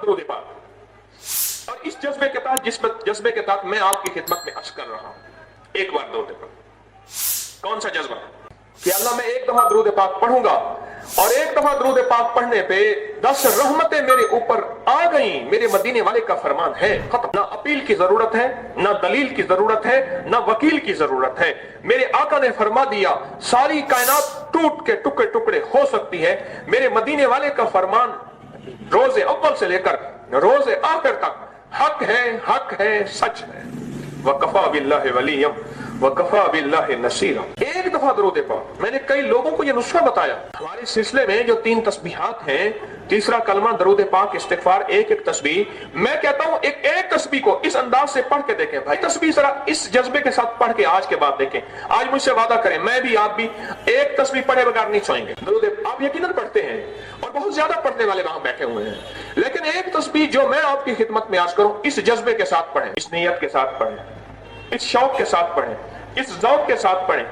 درود پاک. اور اس جذبے کے تحت جذبے کے تحت میں آپ کی خدمت میں عرض کر رہا ہوں. ایک بار درود پاک. کون سا جذبہ؟ کہ اللہ میں ایک دفعہ درود پاک پڑھوں گا اور ایک دفعہ درود پاک پڑھنے پہ 10 رحمتیں میرے اوپر آ گئیں. میرے مدینے والے کا فرمان ہے. ختم. نہ اپیل کی ضرورت ہے، نہ دلیل کی ضرورت ہے، نہ وکیل کی ضرورت ہے. میرے آقا نے فرما دیا ساری کائنات ٹوٹ کے ٹکڑے ٹکڑے ہو سکتی ہے. میرے مدینے والے کا فرمان روز اول سے لے کر روز آخر تک حق ہے، حق ہے، سچ ہے. وَكَفَى بِاللَّهِ وَلِيًّا وَكَفَى بِاللَّهِ نَصِيرًا. ایک دفعہ درود پاک. میں نے کئی لوگوں کو یہ نسخہ بتایا. ہمارے سلسلے میں جو 3 تسبیحات ہیں، تیسرا کلمہ، درود پاک، استغفار، ایک ایک تسبیح. میں کہتا ہوں ایک تسبیح کو اس انداز سے پڑھ کے دیکھیں. بھائی تسبیح ذرا اس جذبے کے ساتھ پڑھ کے آج کے بعد دیکھیں. آج مجھ سے وعدہ کریں، میں بھی آپ بھی ایک تسبیح پڑھے بغیر نہیں سوئیں گے. درود آپ یقیناً پڑھتے ہیں اور بہت زیادہ پڑھنے والے وہاں بیٹھے ہوئے ہیں، لیکن ایک تسبیح جو میں آپ کی خدمت میں عرض کروں، اس جذبے کے ساتھ پڑھیں، اس نیت کے ساتھ پڑھیں، اس شوق کے ساتھ پڑھیں، اس ذوق کے ساتھ پڑھیں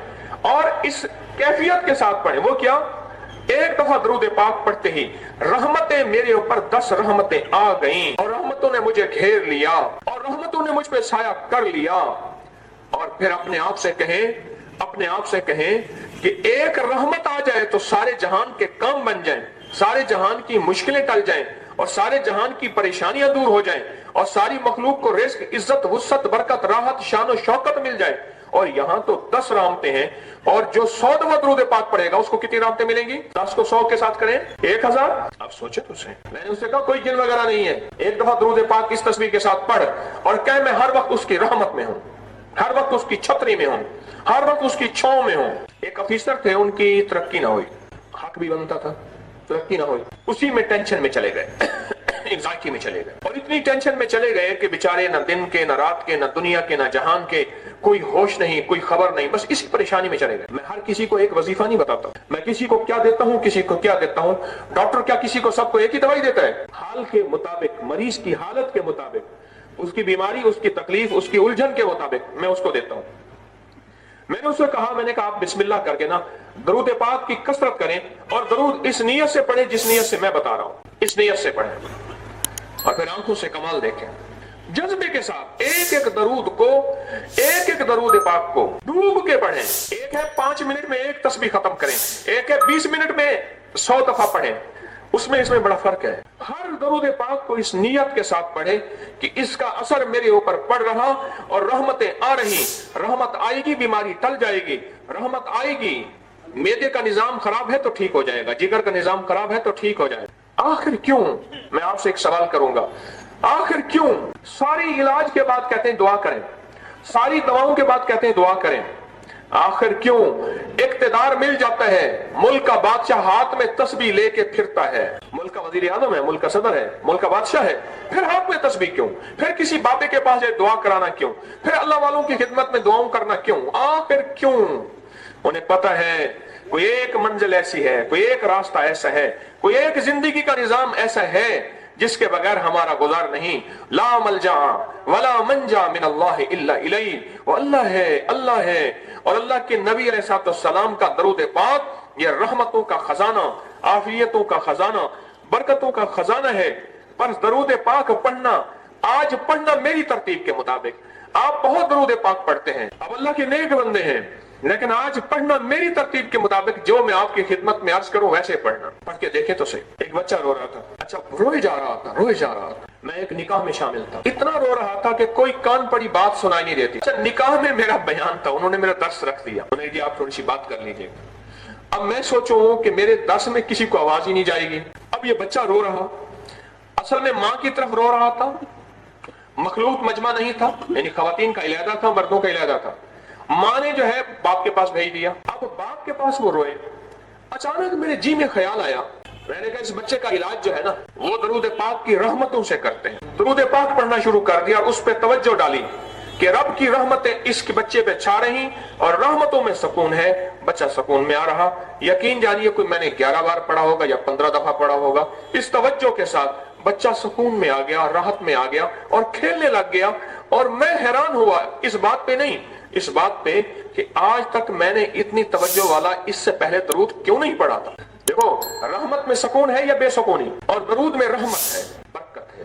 اور اس کیفیت کے ساتھ پڑھیں. وہ کیا؟ ایک دفعہ درود پاک پڑھتے ہی رحمتیں میرے اوپر 10 رحمتیں آ گئیں اور رحمتوں نے مجھے گھیر لیا اور رحمتوں نے مجھ پہ سایہ کر لیا. اور پھر اپنے آپ سے کہیں کہ ایک رحمت آ جائے تو سارے جہان کے کام بن جائیں، سارے جہان کی مشکلیں ٹل جائیں اور سارے جہان کی پریشانیاں دور ہو جائیں اور ساری مخلوق کو رزق، عزت، وسعت، برکت، راحت، شان و شوکت مل جائے. اور یہاں تو 10 رحمتیں ہیں اور جو 100 دفعہ درود پاک پڑھے گا اس کو کتنی رحمتیں ملیں گی؟ 10 کو 100 کے ساتھ کریں 1000. اب سوچے تو صحیح. میں نے اس سے کہا کوئی جن وغیرہ نہیں ہے. ایک دفعہ درود پاک اس تسبیح کے ساتھ پڑھ اور کہ میں ہر وقت اس کی رحمت میں ہوں، ہر وقت اس کی چھتری میں ہوں، ہر وقت اس کی چھاؤں میں ہوں. ایک افیسر تھے، ان کی ترقی نہ ہوئی، حق بھی بنتا تھا، ترقی نہ ہوئی. اسی میں ٹینشن میں چلے گئے، انگزائٹی میں چلے گئے اور اتنی ٹینشن میں چلے گئے کہ بیچارے نہ دن کے، نہ رات کے، نہ دنیا کے، نہ جہان کے کوئی ہوش نہیں، کوئی خبر نہیں، بس اسی پریشانی میں چلے گئے. میں ہر کسی کو ایک وظیفہ نہیں بتاتا. میں کسی کو کیا دیتا ہوں، کسی کو کیا دیتا ہوں. ڈاکٹر کیا کسی کو سب کو ایک ہی دوائی دیتا ہے؟ حال کے مطابق، مریض کی حالت کے مطابق، اس کی بیماری، اس کی تکلیف، اس کی الجھن کے مطابق میں اس کو دیتا ہوں. میں نے اس سے کہا، میں نے کہا آپ بسم اللہ کر کے نا درود پاک کی کثرت کریں اور درود اس نیت سے پڑھیں جس نیت سے میں بتا رہا ہوں، اس نیت سے پڑھیں اور پھر آنکھوں سے کمال دیکھیں. جذبے کے ساتھ ایک ایک درود پاک کو ڈوب کے پڑھیں. ایک ہے 5 منٹ میں ایک تسبیح ختم کریں، ایک ہے 20 منٹ میں 100 دفعہ پڑھیں. اس میں بڑا فرق ہے. ہر درود پاک کو اس نیت کے ساتھ پڑھیں کہ اس کا اثر میرے اوپر پڑ رہا اور رحمتیں آ رہی. رحمت آئے گی، بیماری ٹل جائے گی. رحمت آئے گی، معدے کا نظام خراب ہے تو ٹھیک ہو جائے گا، جگر کا نظام خراب ہے تو ٹھیک ہو جائے گا. آخر کیوں؟ میں آپ سے ایک سوال کروں گا، آخر کیوں ساری علاج کے بعد کہتے ہیں دعا کریں، ساری دواؤں کے بعد کہتے ہیں دعا کریں؟ آخر کیوں اقتدار مل جاتا ہے، ملک کا بادشاہ ہاتھ میں تسبیح لے کے پھرتا ہے، ملک کا وزیر اعظم ہے، ملک کا صدر ہے، ملک کا بادشاہ ہے، پھر ہاتھ میں تسبیح کیوں؟ پھر کسی بابے کے پاس جائے دعا کرانا کیوں؟ پھر اللہ والوں کی خدمت میں دعاؤں کرنا کیوں؟ آخر کیوں؟ انہیں پتہ ہے کوئی ایک منزل ایسی ہے، کوئی ایک راستہ ایسا ہے، کوئی ایک زندگی کا نظام ایسا ہے جس کے بغیر ہمارا گزار نہیں. لا ملجا ولا منجا من اللہ الا الیہ. وہ اللہ ہے، اللہ ہے. اور اللہ کے نبی علیہ السلام کا درود پاک یہ رحمتوں کا خزانہ، عافیتوں کا خزانہ، برکتوں کا خزانہ ہے. پر درود پاک پڑھنا، آج پڑھنا میری ترتیب کے مطابق. آپ بہت درود پاک پڑھتے ہیں، اب اللہ کے نیک بندے ہیں، لیکن آج پڑھنا میری ترتیب کے مطابق جو میں آپ کی خدمت میں عرض کروں ویسے پڑھنا. پڑھ کے دیکھیں تو صحیح. ایک بچہ رو رہا تھا، اچھا روئے جا رہا تھا. میں ایک نکاح میں شامل تھا، اتنا رو رہا تھا کہ کوئی کان پڑی بات سنائی نہیں دیتی. اچھا نکاح میں میرا بیان تھا، انہوں نے میرا درس رکھ دیا، انہوں نے کہا آپ تھوڑی سی بات کر لیجئے. اب میں سوچوں کہ میرے درس میں کسی کو آواز ہی نہیں جائے گی. اب یہ بچہ رو رہا، اصل میں ماں کی طرف رو رہا تھا، مخلوط مجمع نہیں تھا، یعنی خواتین کا علیحدہ تھا، مردوں کا علیحدہ تھا. ماں نے جو ہے باپ کے پاس بھیج دیا. اب باپ کے پاس وہ روئے. اچانک میرے جی میں خیال آیا، میں نے کہا اس بچے کا علاج جو ہے نا وہ درود پاک کی رحمتوں سے کرتے ہیں. درود پاک پڑھنا شروع کر دیا اور اس پہ توجہ ڈالی کہ رب کی رحمتیں اس کے بچے پہ چھا رہی اور رحمتوں میں سکون ہے. بچہ سکون میں آ رہا. یقین جانیے کوئی میں نے 11 بار پڑھا ہوگا یا 15 دفعہ پڑھا ہوگا. اس توجہ کے ساتھ بچہ سکون میں آ گیا، راحت میں آ گیا اور کھیلنے لگ گیا. اور میں حیران ہوا اس بات پہ نہیں، اس بات پہ کہ آج تک میں نے اتنی توجہ والا اس سے پہلے درود کیوں نہیں پڑھا تھا. دیکھو رحمت میں سکون ہے یا بے سکونی، اور درود میں رحمت ہے، برکت ہے.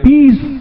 20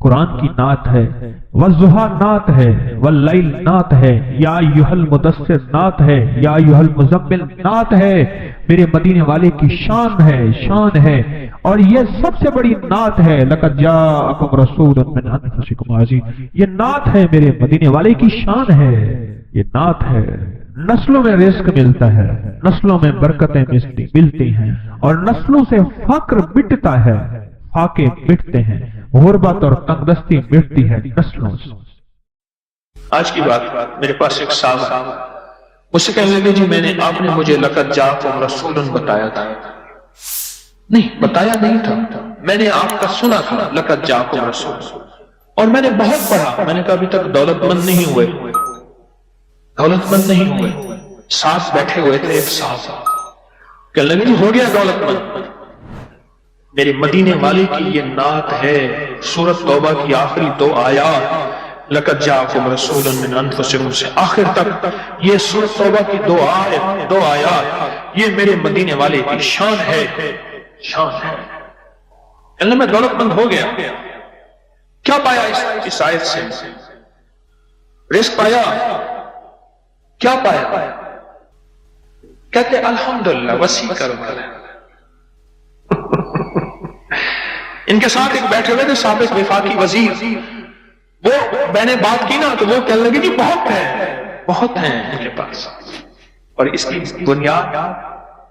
قرآن کی نعت ہے، والضحیٰ نعت ہے، واللیل نعت ہے، یا ایھا المدثر نعت ہے، یا ایھا المزمل نعت ہے، میرے مدینے والے کی شان ہے، شان ہے، اور یہ سب سے بڑی نعت ہے، لقد جاءکم رسول من انفسکم عزیز، یہ نعت ہے، میرے مدینے والے کی شان ہے، یہ نعت ہے۔ نسلوں میں رزق ملتا ہے، نسلوں میں برکتیں ملتی ہیں، اور نسلوں سے فقر مٹتا ہے، فاقے مٹتے ہیں، غربت اور تنگدستی مٹتی ہے نسلوں سے۔ آج کی بات، میرے پاس ایک صاحب مجھ سے کہنے لگے جی آپ نے مجھے لقد جاءکم رسول بتایا تھا۔ نہیں، بتایا نہیں تھا، میں نے آپ کا سنا تھا لقد جاءکم رسول، اور میں نے بہت پڑھا۔ میں نے کہا ابھی تک دولت مند نہیں ہوئے، دولت مند نہیں ہوئے۔ ساتھ بیٹھے ہوئے تھے ایک صاحب، کہنے لگے جی ہو گیا دولت مند۔ میرے مدینے والے کی یہ نعت ہے، سورۃ توبہ کی آخری 2 آیات، لقد جاءکم رسول من انفسکم سے آخر تک یہ سورۃ توبہ کی 2 آیات، یہ میرے مدینے والے کی شان ہے، شان ہے۔ اللہ میں دولت مند ہو گیا۔ کیا پایا اس آیت سے؟ رزق پایا؟ کیا پایا؟ کہتے الحمدللہ، وسیع کاروبار ہے۔ ان کے ساتھ ایک بیٹھے ہوئے تھے سابق وفاقی وزیر، وہ میں نے بات کی نا تو وہ کہنے لگے جی بہت ہے، بہت ہیں ان کے پاس، اور اس کی بنیاد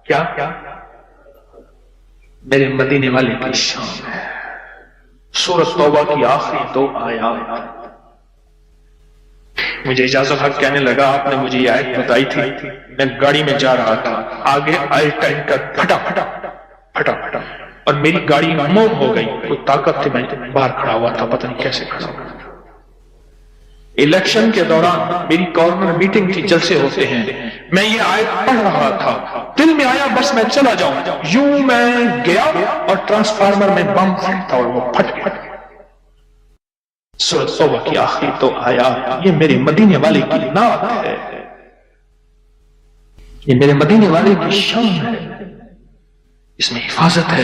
کیا؟ میرے مدینے والے کی شان ہے۔ سورۃ توبہ کی آخری 2 آیات۔ مجھے اجازت حق کہنے لگا آپ نے مجھے یہ آیت بتائی تھی، میں گاڑی میں جا رہا تھا، آگے آئے ٹینکر پھٹا پھٹا اور میری گاڑی موم ہو گئی، کوئی طاقت تھی، میں باہر کھڑا ہوا تھا، پتہ نہیں کیسے کھڑا ہوا تھا۔ الیکشن کے دوران میری کارنر میٹنگ تھی، جلسے ہوتے ہیں، میں یہ آیت پڑھ رہا تھا، دل میں آیا بس میں چلا جاؤں، یوں میں گیا اور ٹرانسفارمر میں بم پھٹتا اور وہ پھٹ گیا۔ سورۃ توبہ کی آخری 2 آیات، یہ میرے مدینے والے کی نعت ہے، یہ میرے مدینے والے کی شان ہے۔ اس میں حفاظت ہے،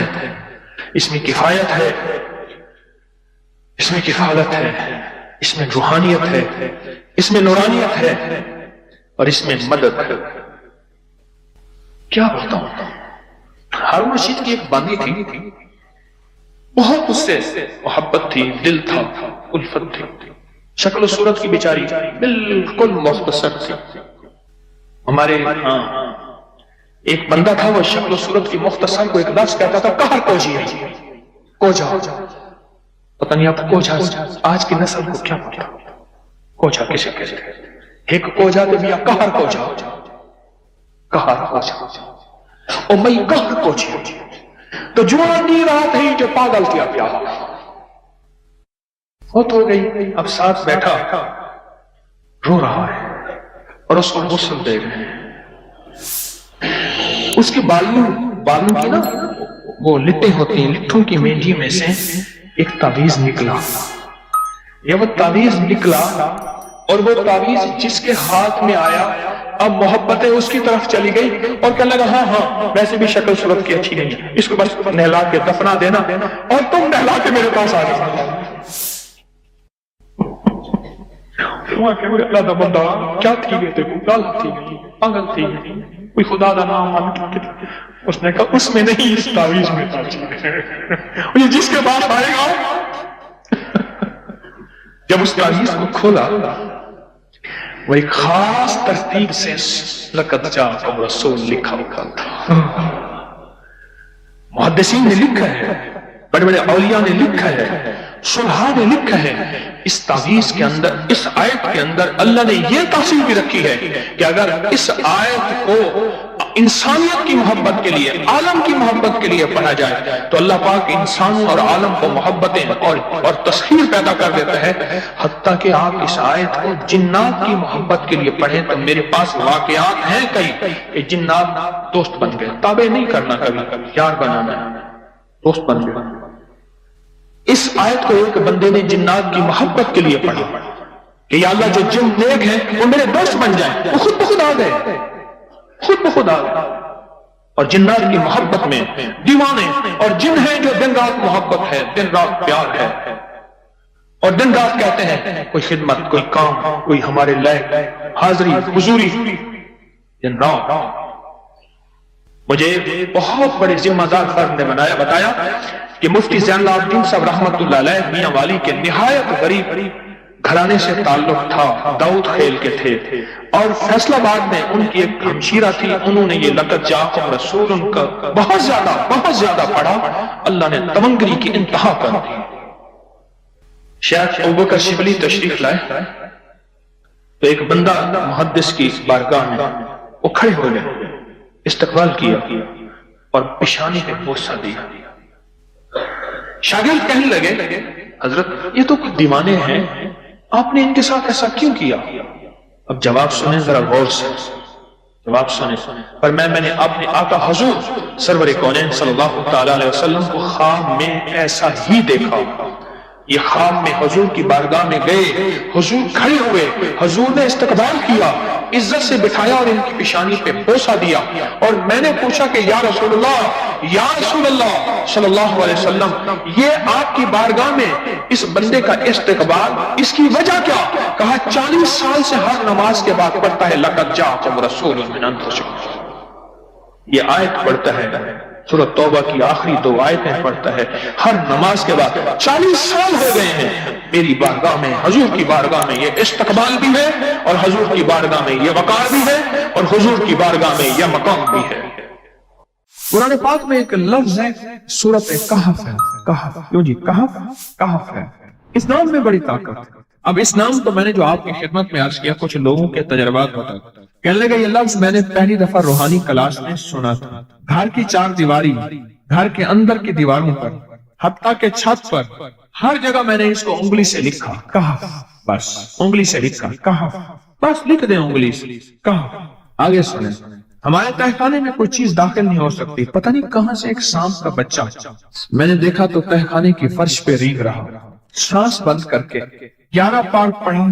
اس میں کفایت ہے، اس میں کفالت ہے، اس میں روحانیت ہے، اس میں نورانیت ہے، اور اس میں مدد ہے۔ کیا بتاؤں؟ ہارون رشید کی ایک باندھی تھی، بہت اس سے محبت تھی، دل تھا، الفت تھی، شکل و صورت کی بیچاری بالکل مختصر تھی۔ ہمارے ہاں ایک بندہ تھا، وہ شکل و صورت کی مختصر کو ایک لفظ کہتا تھا، کہر کوجی ہے، کوجا۔ پتہ نہیں آپ کوجا آج کی نسل کو کیا پتا، کوجا کسے کہتے ہیں؟ ایک کوجا تو بھی کہر کوجا، کہر کوجا، او میں کہر کوجی تو جوانی رات ہی جو پاگل کیا پیارا بہت ہو گئی۔ اب ساتھ بیٹھا رو رہا ہے اور اس کو غسل دے رہے ہیں، اس کے بالوں کی نا وہ لٹیں ہوتی ہیں، لٹھوں کی مینڈی میں سے ایک تعویذ نکلا، یہ وہ تعویذ نکلا، اور وہ تعویذ جس کے ہاتھ میں آیا اب محبتیں اس کی طرف چلی گئی، اور کہنے لگا ہاں ویسے بھی شکل صورت کی اچھی نہیں ہے، اس کو بس نہلا کے دفنا دینا اور تم نہلا کے میرے پاس آ جانا۔ اللہ دا بندہ کیا تھی گئے دیکھو، گالا تھی گئی، پاگل تھی گئی، کوئی خدا دا نام مان کے، اس نے کہا اس میں نہیں، اس تعویذ میں تھا، جس کے پاس آئے گا۔ جب اس تعویذ کو کھولا، وہ ایک خاص ترتیب سے لقد جاءکم رسول لکھا ہوا تھا۔ محدثین نے لکھا ہے، بڑے بڑے اولیاء نے لکھا ہے، صلحاء نے لکھا ہے، اس تعویذ کے اندر، اس آیت کے اندر اللہ نے یہ تاثیر بھی رکھی ہے کہ اگر اس آیت کو انسانیت کی محبت کے لیے، عالم کی محبت کے لیے پڑھا جائے تو اللہ پاک انسانوں اور عالم کو محبتیں اور تسخیر پیدا کر دیتا ہے، حتیٰ کہ آپ اس آیت کو جنات کی محبت کے لیے پڑھیں تو میرے پاس واقعات ہیں کئی کہ جنات دوست بن گئے، تابع نہیں کرنا، کبھی یار بنانا، دوست بن گئے۔ اس آیت کو ایک بندے نے جنات کی محبت کے لیے پڑھا کہ یا اللہ جو جن نیک ہیں وہ میرے دوست بن جائیں، وہ خود بخود آ گئے، خود بخود آ گئے، اور جنات کی محبت میں دیوانے اور جن ہیں جو دن رات محبت ہے، دن رات پیار ہے، اور دن رات کہتے ہیں کوئی خدمت، کوئی کام، کوئی ہمارے لائق حاضری حضوری، دن رات۔ مجھے بہت بڑے ذمہ دار فرد نے بتایا کہ مفتی زین العابدین صاحب رحمت اللہ علیہ میاں والی کے نہایت غریب گھرانے سے تعلق تھا، داؤد خیل کے تھے، اور فیصل آباد میں ان کی ایک ہمشیرہ تھی، انہوں نے یہ لقد جاءکم رسول ان کا بہت زیادہ پڑھا، اللہ نے تمنگری کی انتہا کر دی۔ شیخ ابوبکر شبلی تشریف لائے تو ایک بندہ محدث کی بارگاہ میں وہ کھڑے ہو گئے، استقبال کیا اور پیشانی پہ بوسہ دیا۔ شاگرد کہنے لگے حضرت یہ تو کچھ دیوانے ہیں، آپ نے ان کے ساتھ ایسا کیوں کیا؟ اب جواب سنیں ذرا غور سے، جواب سنیں۔ پر میں نے اپنے آقا حضور سرور کونین صلی اللہ تعالی علیہ وسلم کو خواب میں ایسا ہی دیکھا۔ یہ خواب میں حضور کی بارگاہ میں گئے، حضور کھڑے ہوئے، حضور نے استقبال کیا، عزت سے بٹھایا اور ان کی پیشانی پہ بوسہ دیا، اور میں نے پوچھا کہ یا رسول اللہ صلی اللہ علیہ وسلم، یہ آپ کی بارگاہ میں اس بندے کا استقبال، اس کی وجہ کیا؟ کہا 40 سال سے ہر نماز کے بعد پڑھتا ہے لقد جاءکم رسول من انفسکم، یہ آیت پڑھتا ہے، سورۃ توبہ کی آخری 2 آیتیں پڑھتا ہے ہر نماز کے بعد۔ 40 سال ہو گئے ہیں میری بارگاہ میں، حضور کی بارگاہ میں یہ استقبال بھی ہے، اور حضور کی بارگاہ میں یہ وقار بھی ہے، اور حضور کی بارگاہ میں یہ مقام بھی ہے۔ قرآن پاک میں ایک لفظ ہے سورۃ کہف ہے، کہف، کیوں جی کہف ہے، اس نام میں بڑی طاقت ہے۔ اب اس نام تو میں نے جو آپ کی خدمت میں عرض کیا کچھ لوگوں کے تجربات بتا، کہنے لگا یہ لفظ میں نے پہلی دفعہ روحانی کلاس میں سنا تھا۔ گھر کی 4 دیواری، گھر کے اندر کی دیواروں پر، حتیٰ کہ چھت پر، ہر جگہ میں نے اس کو انگلی سے لکھا کہف، بس انگلی سے لکھا کہف، بس لکھ دیں انگلی سے کہف۔ آگے سنیں، ہمارے تہخانے میں کوئی چیز داخل نہیں ہو سکتی، پتہ نہیں کہاں سے ایک سانپ کا بچہ میں نے دیکھا تو تہخانے کی فرش پہ رینگ رہا، سانس بند کر کے 11 بار پڑھا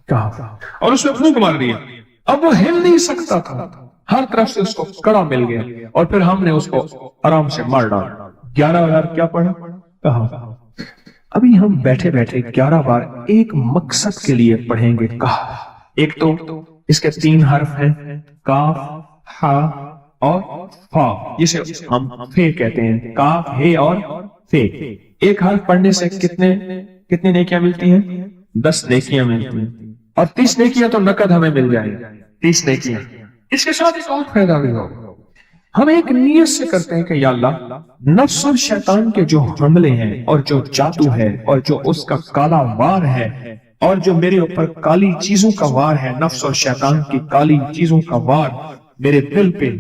کہف، اور اس میں پھونک مار دیا، اب وہ ہل نہیں سکتا تھا، ہر طرف سے اس کو کڑا مل گیا، اور پھر ہم نے اس کو آرام سے مار ڈالا۔ 11 بار کیا پڑھا؟ کہف۔ ابھی ہم بیٹھے 11 بار ایک مقصد کے لیے پڑھیں گے کہف۔ ایک تو اس کے 3 حرف ہیں، کاف، ہا اور فا، جسے ہم فے کہتے ہیں، کاف، ہے اور فے۔ ایک حرف پڑھنے سے کتنی نیکیاں ملتی ہیں؟ 10 نیکیاں ملتی ہیں، اور 30 نیکیاں تو نقد ہمیں مل جائیں گی، 30 نیکیاں۔ اس کے ساتھ ایک اور فائدہ بھی ہو، ہم ایک نیت سے کرتے ہیں کہ یا اللہ، نفس اور شیطان کے جو حملے ہیں اور جو جادو ہے اور جو اس کا کالا وار ہے اور جو میرے اوپر کالی چیزوں کا وار ہے، نفس اور شیطان کی کالی چیزوں کا وار میرے دل پہ،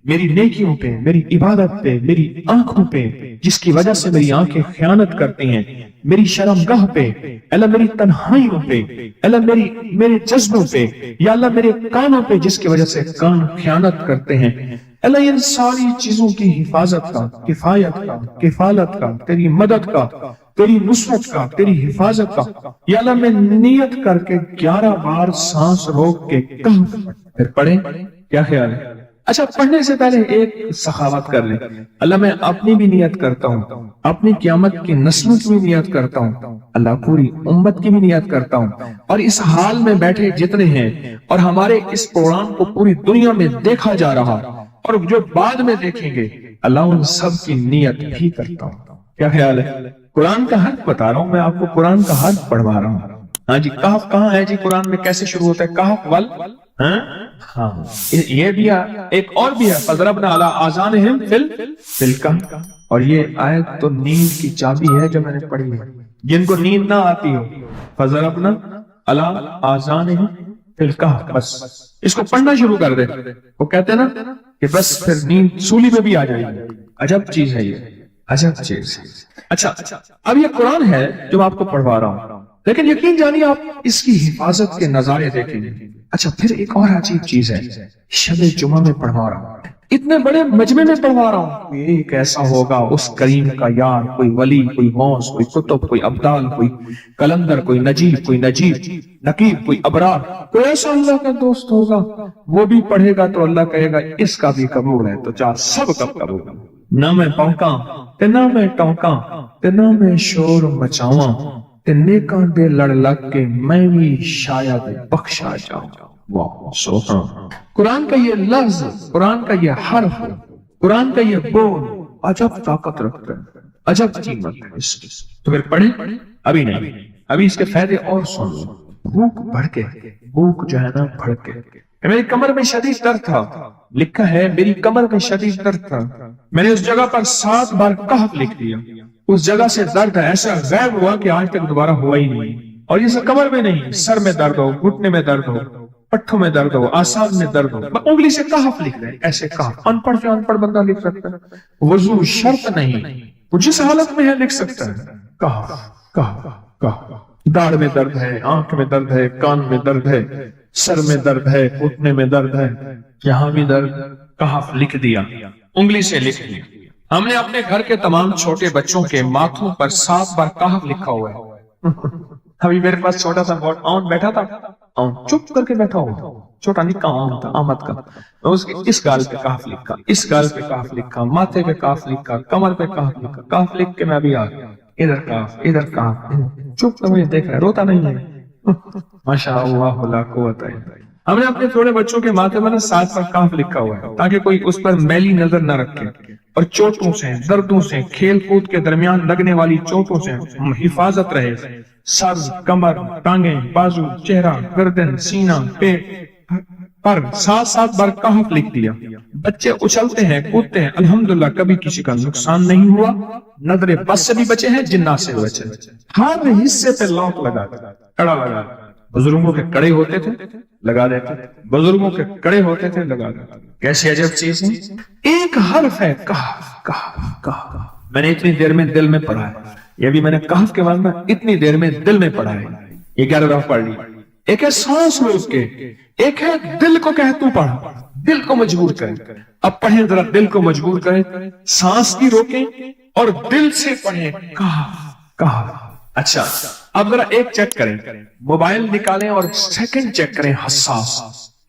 میری نیکیوں پہ، میری عبادت پہ، میری آنکھوں پہ، جس کی وجہ سے میری آنکھیں خیانت کرتی ہیں، میری شرمگاہ پہ، اللہ میری تنہائیوں پہ، اللہ میرے جذبوں پہ، یا اللہ میرے کانوں پہ جس کی وجہ سے کان خیانت کرتے ہیں، اللہ ان ساری چیزوں کی حفاظت کا، کفایت کا، کفالت کا، تیری مدد کا، تیری نصرت کا، تیری حفاظت کا، یا اللہ میں نیت کر کے 11 بار سانس روک کے کہف، پھر پڑھیں۔ کیا خیال ہے؟ اچھا، پڑھنے سے پہلے ایک سخاوت کر لیں، اللہ میں اپنی بھی نیت کرتا ہوں، اپنی قیامت کی نسلوں کی بھی نیت کرتا ہوں، اللہ پوری امت کی بھی نیت کرتا ہوں، اور اس حال میں بیٹھے جتنے ہیں اور ہمارے اس پروگرام کو پوری دنیا میں دیکھا جا رہا اور جو بعد میں دیکھیں گے، اللہ ان سب کی نیت بھی کرتا ہوں۔ کیا خیال ہے؟ قرآن کا حرف بتا رہا ہوں میں آپ کو، قرآن کا حرف پڑھوا رہا ہوں۔ ہاں جی، کہف کہاں ہے جی؟ قرآن میں کیسے شروع ہوتا ہے؟ کہف ول، ہاں یہ بھی ہے، ایک اور بھی ہے، فضربنا علی آذانہم فی الکہف، اور یہ آیت تو نیند کی چابی ہے جو میں نے پڑھی ہے، جن کو نیند نہ آتی ہو، فضربنا علی آذانہم فی الکہف، بس اس کو پڑھنا شروع کر دے، وہ کہتے ہیں نا کہ بس پھر نیند سولی میں بھی آ جائے گی۔ عجب چیز ہے یہ، عجب چیز۔ اچھا، اب یہ قرآن ہے جو آپ کو پڑھوا رہا ہوں، لیکن یقین جانیے آپ اس کی حفاظت کے نظارے دیکھیں گے۔ اچھا، پھر ایک اور عجیب چیز ہے، شب جمعہ میں پڑھوا رہا ہوں، اتنے بڑے مجمع میں پڑھوا رہا ہوں، یہ کیسا ہوگا اس کریم کا یار، کوئی ولی، کوئی غوث، کوئی قطب، کوئی ابدال، کوئی کلندر، کوئی نجیب، کوئی نقیب، کوئی ابرار، کوئی ایسا اللہ کا دوست ہوگا، وہ بھی پڑھے گا تو اللہ کہے گا اس کا بھی قبول ہے، تو چاہ سب کا قبول ہے۔ نہ میں پونکاں تے نہ میں ٹونکاں تے نہ میں شور مچاواں تے نیکاں دے لڑ لگ کے میں بھی شاید بخشا جاؤں. واہ سبحان. قرآن کا یہ لفظ، قرآن کا یہ حرف، قرآن کا یہ بول عجب طاقت رکھتا ہے، عجب قیمت ہے اس کی. تو پھر پڑھیں؟ ابھی نہیں، ابھی اس کے فائدے اور سن لو. بھوک بھڑکے، بھوک جو ہے نا بھڑکے. میری کمر میں شدید درد تھا، لکھا ہے میری کمر میں شدید درد تھا، میں نے اس جگہ پر 7 بار کہف لکھ دیا. اس جگہ سے درد ایسا غائب ہوا کہ آج تک دوبارہ ہوا ہی نہیں. اور یہ کمر میں نہیں، سر میں درد ہو، گھٹنے میں درد ہو، پٹھوں میں درد ہو، آسان میں درد ہو، انگلی سے کہف لکھ رہے. ایسے کہف ان پڑھ جو ان پڑھ بندہ لکھ سکتا ہے. وضو شرط نہیں، وہ جس حالت میں ہے لکھ سکتا ہے. کہف کہف کہف. داڑھ میں درد ہے، آنکھ میں درد ہے، کان میں درد ہے، سر میں درد ہے، گھٹنے میں درد ہے، یہاں بھی درد. کہف لکھ دیا، انگلی سے لکھ دیا. ہم نے اپنے گھر کے تمام چھوٹے بچوں کے ماتھوں پر 7 بار کہف لکھا ہوا ہے. ابھی میرے پاس چھوٹا سا بورڈ آن بیٹھا تھا، آن چپ کر کے بیٹھا ہوا، چھوٹا نکا آن تھا آمد کا. اس گال پہ کہف لکھا، اس گال پہ کہف لکھا، ماتھے پہ کہف لکھا، کمر پہ کہف لکھا. کہف لکھ کے میں ابھی آ گیا. ادھر کہف، ادھر کہف، چپ کر مجھے دیکھ رہا ہے، روتا نہیں ہے. ماشاء اللہ لا قوت الا باللہ. ہم نے اپنے چھوٹے بچوں کے ماتھے پر 7 بار کہف لکھا ہوا ہے تاکہ کوئی اس پر میلی نظر نہ رکھے، اور چوٹوں سے، دردوں سے، کھیل کود کے درمیان لگنے والی چوٹوں سے حفاظت رہے. سر، کمر، ٹانگیں، بازو، چہرہ، گردن، سینہ، پیٹ پر 7 بار کہف لکھ دیا. بچے اچھلتے ہیں، کودتے ہیں، الحمدللہ کبھی کسی کا نقصان نہیں ہوا. نظر بس سے بھی بچے ہیں، جنات سے بھی بچے ہیں. ہر حصے پہ لاک لگا دیا، کڑا لگا دیا. بزرگوں کے کڑے ہوتے تھے لگا دیتے، بزرگوں کے کڑے ہوتے تھے لگا دیتے. کیسی عجب چیز ہے. ایک حرف ہے کہف کہف کہف. میں نے اتنی دیر میں دل میں پڑھا ہے. یہ بھی میں نے کہف کے بعد اتنی دیر میں دل میں پڑھا ہے. یہ 11 دفعہ پڑھ لی. ایک ہے سانس میں اس کے، ایک ہے دل کو کہ تو پڑھ، دل کو مجبور کریں. اب پڑھیں ذرا، دل کو مجبور کریں، سانس بھی روکیں اور دل سے پڑھیں کہف کہف. اچھا اب ذرا ایک چیک کریں، موبائل نکالیں اور سیکنڈ چیک کریں حساس،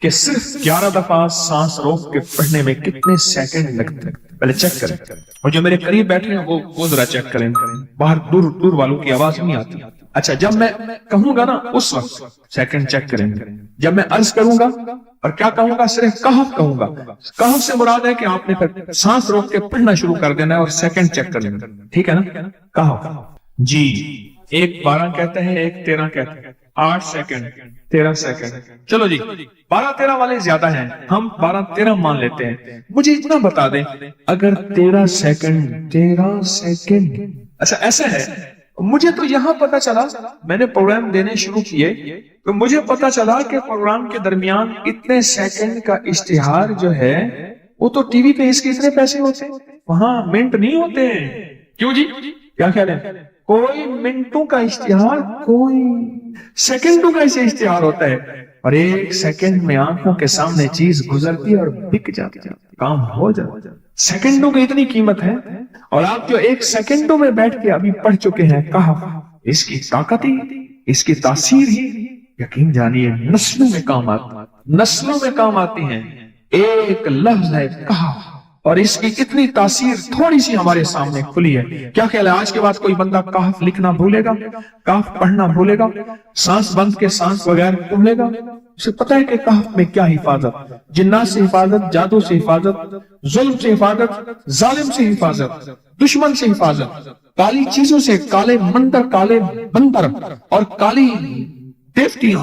کہ صرف 11 دفعہ سانس روک کے پڑھنے میں کتنے سیکنڈ لگتے ہیں. پہلے چیک کریں. اور جو میرے قریب بیٹھے ہیں وہ ذرا چیک کریں. باہر دور دور والوں کی آواز نہیں آتی. اچھا جب میں کہوں گا نا اس وقت سیکنڈ چیک کریں گے. جب میں عرض کروں گا اور کیا کہوں گا، صرف کہف کہوں گا. کہف سے مراد ہے کہ آپ نے پھر سانس روک کے پڑھنا شروع کر دینا ہے اور سیکنڈ چیک کریں گے. ٹھیک ہے نا؟ کہف جی. ایک 12 کہتے ہیں، ایک 13 کہتے ہیں. 8 سیکنڈ، 13 سیکنڈ. چلو جی 12-13 والے زیادہ ہیں، ہم 12-13 مان لیتے ہیں. مجھے اتنا بتا دیں، اگر 13 سیکنڈ، 13 سیکنڈ، اچھا ایسا ہے، مجھے تو یہاں پتا چلا، میں نے پروگرام دینے شروع کیے تو مجھے پتا چلا کہ پروگرام کے درمیان اتنے سیکنڈ کا اشتہار جو ہے وہ تو ٹی وی پہ اس کے اتنے پیسے ہوتے ہیں، وہاں منٹ نہیں ہوتے ہیں. کیوں جی؟ کیا خیال ہے؟ کوئی منٹوں کا اشتہار، کوئی سیکنڈوں کا اسے اشتہار ہوتا ہے. اور 1 سیکنڈ میں آنکھوں کے سامنے چیز گزرتی اور بک جاتی، کام ہو جاتا. سیکنڈوں کی اتنی قیمت ہے. اور آپ جو 1 سیکنڈوں میں بیٹھ کے ابھی پڑھ چکے ہیں کہف، اس کی طاقت ہی، اس کی تاثیر ہی یقین جانیے نسلوں میں کام آتی، نسلوں میں کام آتی ہیں. ایک لفظ ہے کہف اور اس کی اتنی تاثیر تھوڑی سی ہمارے سامنے کھلی ہے. کیا خیال ہے آج کے بعد کوئی بندہ کہف لکھنا بھولے گا، کہف پڑھنا بھولے گا، سانس بند کے سانس بغیر بھولے گا؟ اسے پتہ ہے کہ کہف میں کیا حفاظت، جنات سے حفاظت، جادو سے حفاظت، ظلم سے حفاظت، ظالم سے حفاظت، دشمن سے حفاظت، کالی چیزوں سے، کالے مندر، کالے بندر اور کالی دیوتیاں،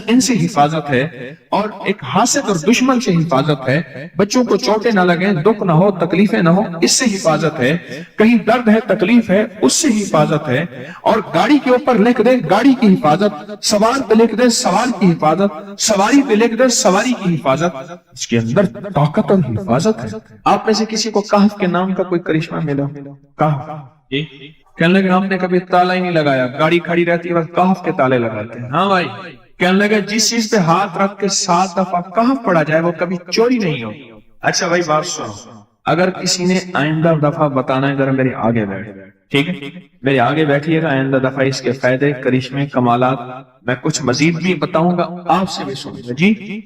ان سے حفاظت ہے. اور ایک حاسد اور دشمن سے حفاظت ہے. بچوں کو چوٹیں نہ لگیں، دکھ نہ ہو، تکلیفیں نہ ہو، اس سے حفاظت ہے. کہیں درد ہے، تکلیف ہے، اس سے حفاظت ہے. اور گاڑی کے اوپر لکھ دے گاڑی کی حفاظت، سوار پہ لکھ دے سوار کی حفاظت، سواری پہ لکھ دے سواری کی حفاظت. اس کے اندر طاقت اور حفاظت ہے. آپ میں سے کسی کو کہف کے نام کا کوئی کرشمہ ملا؟ کہف کہنے لگے ہم نے کبھی تالا ہی نہیں لگایا، گاڑی کھڑی رہتی ہے بس کہف کے تالے لگاتے ہیں. ہاں بھائی. کہنے لگے جس چیز پہ ہاتھ رکھ کے 7 دفعہ کہف پڑھا جائے وہ کبھی چوری نہیں ہو. اچھا بھائی بات سنو، اگر کسی نے آئندہ دفعہ بتانا ہے ذرا میرے آگے بیٹھ، ٹھیک ہے؟ میرے آگے بیٹھیے گا، آئندہ دفعہ اس کے فائدے، کرشمے، کمالات میں کچھ مزید بھی بتاؤں گا، آپ سے بھی سنیں گے. جی